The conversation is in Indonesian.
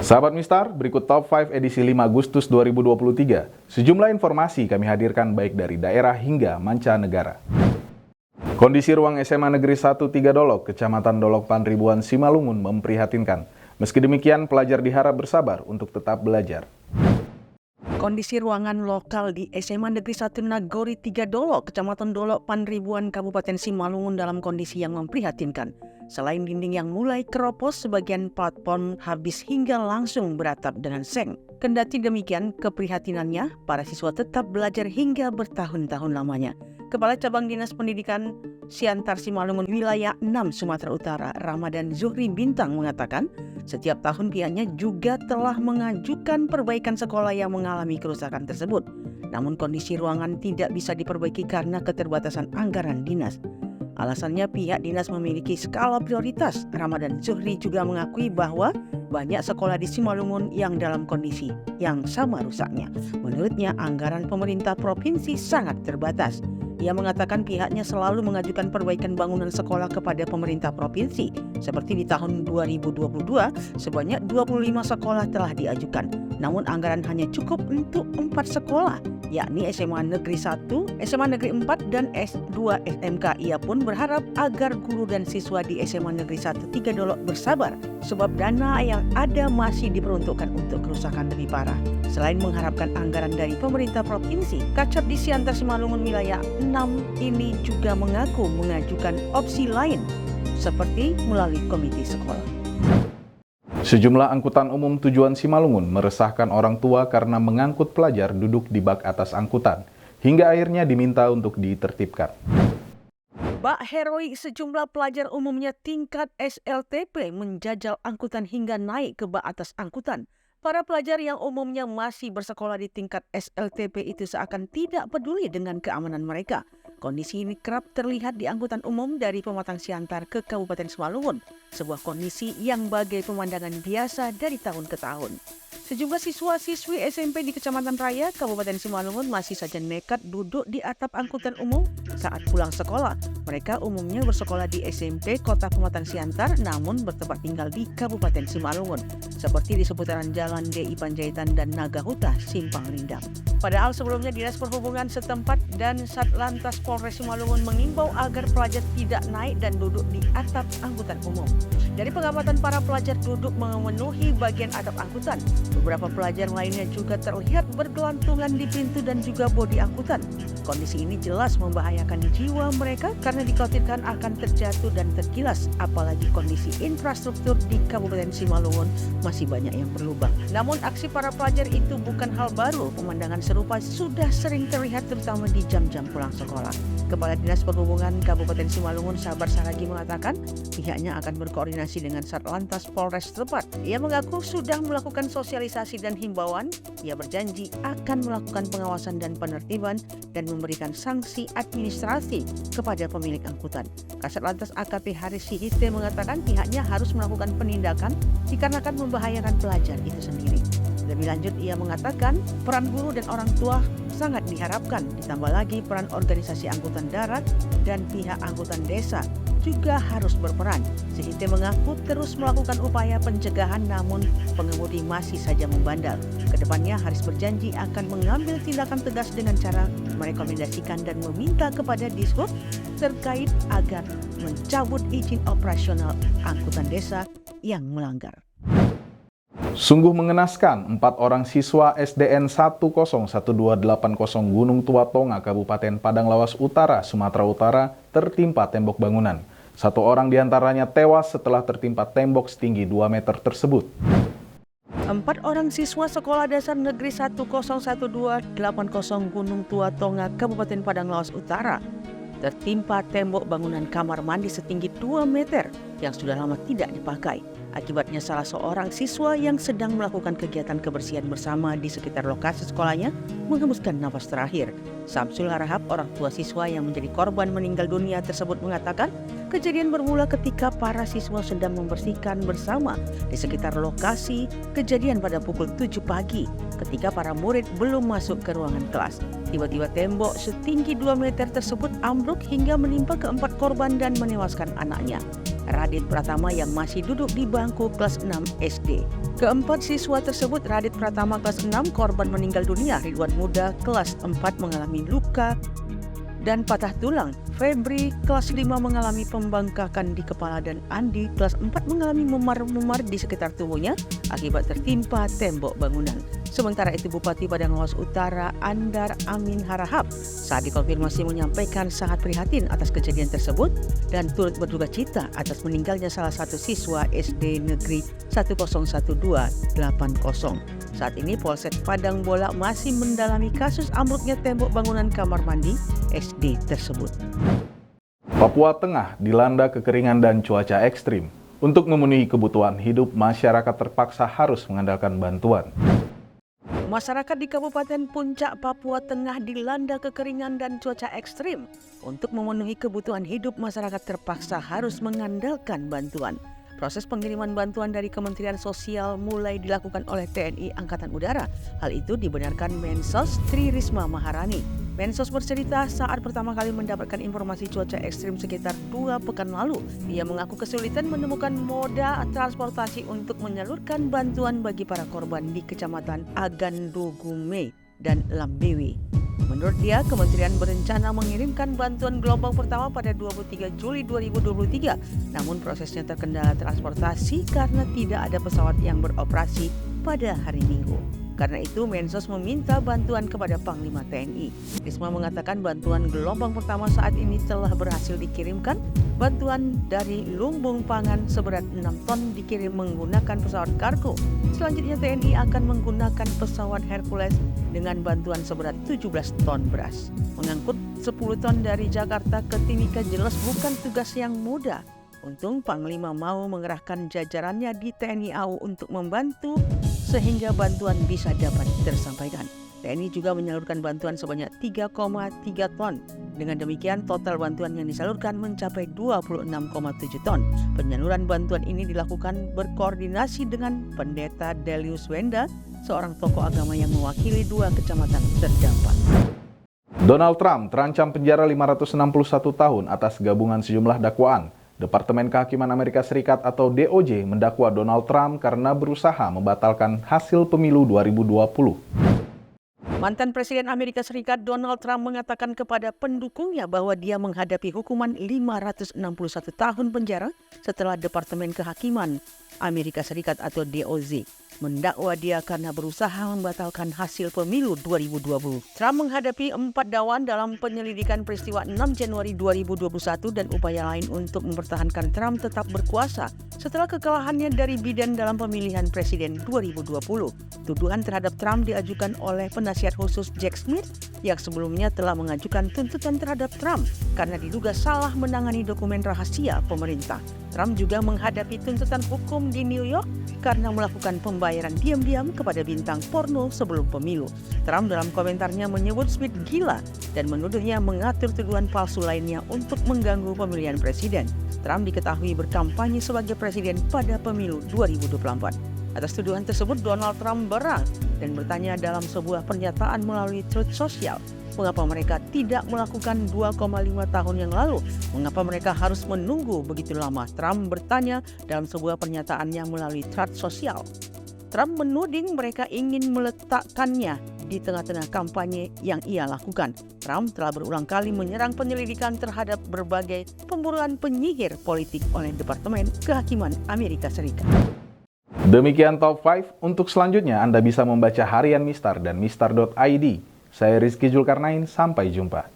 Sahabat Mistar, berikut Top 5 edisi 5 Agustus 2023. Sejumlah informasi kami hadirkan baik dari daerah hingga mancanegara. Kondisi ruang SMA Negeri 1 3 Dolok, Kecamatan Dolok Panribuan, Simalungun memprihatinkan. Meski demikian, pelajar diharap bersabar untuk tetap belajar. Kondisi ruangan lokal di SMA Negeri 1 Nagori 3 Dolok, Kecamatan Dolok Panribuan, Kabupaten Simalungun dalam kondisi yang memprihatinkan. Selain dinding yang mulai keropos, sebagian plafon habis hingga langsung beratap dengan seng. Kendati demikian, keprihatinannya, para siswa tetap belajar hingga bertahun-tahun lamanya. Kepala Cabang Dinas Pendidikan Siantar Simalungun Wilayah 6 Sumatera Utara, Ramadan Zuhri Bintang mengatakan, setiap tahun pihaknya juga telah mengajukan perbaikan sekolah yang mengalami kerusakan tersebut. Namun kondisi ruangan tidak bisa diperbaiki karena keterbatasan anggaran dinas. Alasannya pihak dinas memiliki skala prioritas. Ramadan Zuhri juga mengakui bahwa banyak sekolah di Simalungun yang dalam kondisi yang sama rusaknya. Menurutnya, anggaran pemerintah provinsi sangat terbatas. Ia mengatakan pihaknya selalu mengajukan perbaikan bangunan sekolah kepada pemerintah provinsi. Seperti di tahun 2022, sebanyak 25 sekolah telah diajukan. Namun anggaran hanya cukup untuk 4 sekolah, yakni SMA Negeri 1, SMA Negeri 4, dan S2 SMK. Ia pun berharap agar guru dan siswa di SMA Negeri 1 3 Dolok bersabar, sebab dana yang ada masih diperuntukkan untuk kerusakan lebih parah. Selain mengharapkan anggaran dari pemerintah provinsi, Kacab di Siantar Simalungun Wilayah 6 ini juga mengaku mengajukan opsi lain, seperti melalui komite sekolah. Sejumlah angkutan umum tujuan Simalungun meresahkan orang tua karena mengangkut pelajar duduk di bak atas angkutan, hingga akhirnya diminta untuk ditertibkan. Bak heroik sejumlah pelajar umumnya tingkat SLTP menjajal angkutan hingga naik ke bak atas angkutan. Para pelajar yang umumnya masih bersekolah di tingkat SLTP itu seakan tidak peduli dengan keamanan mereka. Kondisi ini kerap terlihat di angkutan umum dari Pematang Siantar ke Kabupaten Simalungun, sebuah kondisi yang bagai pemandangan biasa dari tahun ke tahun. Sejumlah siswa-siswi SMP di Kecamatan Raya, Kabupaten Simalungun masih saja nekat duduk di atap angkutan umum saat pulang sekolah. Mereka umumnya bersekolah di SMP Kota Pematang Siantar, namun bertempat tinggal di Kabupaten Simalungun, seperti di seputaran Jalan DI Panjaitan dan Nagahuta, Simpang Lindang. Padahal sebelumnya Dinas Perhubungan setempat dan Satlantas Polres Simalungun mengimbau agar pelajar tidak naik dan duduk di atap angkutan umum. Dari pengamatan para pelajar duduk memenuhi bagian atap angkutan, beberapa pelajar lainnya juga terlihat bergelantungan di pintu dan juga bodi angkutan. Kondisi ini jelas membahayakan jiwa mereka karena dikhawatirkan akan terjatuh dan tergilas, apalagi kondisi infrastruktur di Kabupaten Simalungun masih banyak yang berlubang. Namun aksi para pelajar itu bukan hal baru. Pemandangan serupa sudah sering terlihat terutama di jam-jam pulang sekolah. Kepala Dinas Perhubungan Kabupaten Simalungun Sabar Saragi mengatakan pihaknya akan berkoordinasi dengan Satlantas Polres setempat. Ia mengaku sudah melakukan sosialisasi dan himbauan. Ia berjanji akan melakukan pengawasan dan penertiban dan memberikan sanksi administrasi kepada pemilik angkutan. Kasat Lantas AKP Haris Sihite mengatakan pihaknya harus melakukan penindakan dikarenakan membahayakan pelajar itu sendiri. Lebih lanjut, ia mengatakan peran guru dan orang tua sangat diharapkan, ditambah lagi peran organisasi angkutan darat dan pihak angkutan desa juga harus berperan. Sihite mengaku terus melakukan upaya pencegahan, namun pengemudi masih saja membandel. Kedepannya Haris berjanji akan mengambil tindakan tegas dengan cara merekomendasikan dan meminta kepada Dishub terkait agar mencabut izin operasional angkutan desa yang melanggar. Sungguh mengenaskan, 4 orang siswa SDN 101280 Gunung Tua Tonga, Kabupaten Padang Lawas Utara, Sumatera Utara, tertimpa tembok bangunan. 1 orang diantaranya tewas setelah tertimpa tembok setinggi 2 meter tersebut. 4 orang siswa Sekolah Dasar Negeri 101280 Gunung Tua Tonga, Kabupaten Padang Lawas Utara, tertimpa tembok bangunan kamar mandi setinggi 2 meter yang sudah lama tidak dipakai. Akibatnya salah seorang siswa yang sedang melakukan kegiatan kebersihan bersama di sekitar lokasi sekolahnya menghembuskan nafas terakhir. Samsul Harahap, orang tua siswa yang menjadi korban meninggal dunia tersebut mengatakan, kejadian bermula ketika para siswa sedang membersihkan bersama di sekitar lokasi kejadian pada pukul 7 pagi ketika para murid belum masuk ke ruangan kelas. Tiba-tiba tembok setinggi 2 meter tersebut ambruk hingga menimpa keempat korban dan menewaskan anaknya. Radit Pratama yang masih duduk di bangku kelas 6 SD. Keempat siswa tersebut, Radit Pratama kelas 6, korban meninggal dunia, Ridwan Muda kelas 4 mengalami luka dan patah tulang, Febri kelas 5 mengalami pembengkakan di kepala, dan Andi kelas 4 mengalami memar-memar di sekitar tubuhnya akibat tertimpa tembok bangunan. Sementara itu Bupati Padang Lawas Utara Andar Amin Harahap saat dikonfirmasi menyampaikan sangat prihatin atas kejadian tersebut dan turut berduka cita atas meninggalnya salah satu siswa SD Negeri 1012880. Saat ini Polsek Padang Bola masih mendalami kasus ambruknya tembok bangunan kamar mandi SD tersebut. Papua Tengah dilanda kekeringan dan cuaca ekstrim. Untuk memenuhi kebutuhan hidup, masyarakat terpaksa harus mengandalkan bantuan. Masyarakat di Kabupaten Puncak, Papua Tengah dilanda kekeringan dan cuaca ekstrim. Untuk memenuhi kebutuhan hidup, masyarakat terpaksa harus mengandalkan bantuan. Proses pengiriman bantuan dari Kementerian Sosial mulai dilakukan oleh TNI Angkatan Udara. Hal itu dibenarkan Mensos Tri Risma Maharani. Mensos bercerita saat pertama kali mendapatkan informasi cuaca ekstrim sekitar 2 pekan lalu. Ia mengaku kesulitan menemukan moda transportasi untuk menyalurkan bantuan bagi para korban di Kecamatan Agandogume dan Lambewi. Menurut dia, kementerian berencana mengirimkan bantuan gelombang pertama pada 23 Juli 2023. Namun prosesnya terkendala transportasi karena tidak ada pesawat yang beroperasi pada hari Minggu. Karena itu, Mensos meminta bantuan kepada Panglima TNI. Risma mengatakan bantuan gelombang pertama saat ini telah berhasil dikirimkan. Bantuan dari lumbung pangan seberat 6 ton dikirim menggunakan pesawat kargo. Selanjutnya TNI akan menggunakan pesawat Hercules dengan bantuan seberat 17 ton beras. Mengangkut 10 ton dari Jakarta ke Timika jelas bukan tugas yang mudah. Untung Panglima mau mengerahkan jajarannya di TNI AU untuk membantu sehingga bantuan bisa dapat tersampaikan. TNI juga menyalurkan bantuan sebanyak 3,3 ton. Dengan demikian total bantuan yang disalurkan mencapai 26,7 ton. Penyaluran bantuan ini dilakukan berkoordinasi dengan Pendeta Delius Wenda, seorang tokoh agama yang mewakili 2 kecamatan terdampak. Donald Trump terancam penjara 561 tahun atas gabungan sejumlah dakwaan. Departemen Kehakiman Amerika Serikat atau DOJ mendakwa Donald Trump karena berusaha membatalkan hasil pemilu 2020. Mantan Presiden Amerika Serikat Donald Trump mengatakan kepada pendukungnya bahwa dia menghadapi hukuman 561 tahun penjara setelah Departemen Kehakiman Amerika Serikat atau DOJ mendakwa dia karena berusaha membatalkan hasil pemilu 2020. Trump menghadapi 4 dakwaan dalam penyelidikan peristiwa 6 Januari 2021 dan upaya lain untuk mempertahankan Trump tetap berkuasa setelah kekalahannya dari Biden dalam pemilihan presiden 2020. Tuduhan terhadap Trump diajukan oleh penasihat khusus Jack Smith yang sebelumnya telah mengajukan tuntutan terhadap Trump karena diduga salah menangani dokumen rahasia pemerintah. Trump juga menghadapi tuntutan hukum di New York karena melakukan pembayaran diam-diam kepada bintang porno sebelum pemilu. Trump dalam komentarnya menyebut Smith gila dan menuduhnya mengatur tuduhan palsu lainnya untuk mengganggu pemilihan presiden. Trump diketahui berkampanye sebagai presiden pada pemilu 2024. Atas tuduhan tersebut, Donald Trump berang dan bertanya dalam sebuah pernyataan melalui Truth Social, mengapa mereka tidak melakukan 2,5 tahun yang lalu? Mengapa mereka harus menunggu begitu lama? Trump bertanya dalam sebuah pernyataannya melalui Truth Social. Trump menuding mereka ingin meletakkannya di tengah-tengah kampanye yang ia lakukan. Trump telah berulang kali menyerang penyelidikan terhadap berbagai pemburuan penyihir politik oleh Departemen Kehakiman Amerika Serikat. Demikian Top 5. Untuk selanjutnya Anda bisa membaca harian Mistar dan mistar.id. Saya Rizky Zulkarnain, sampai jumpa.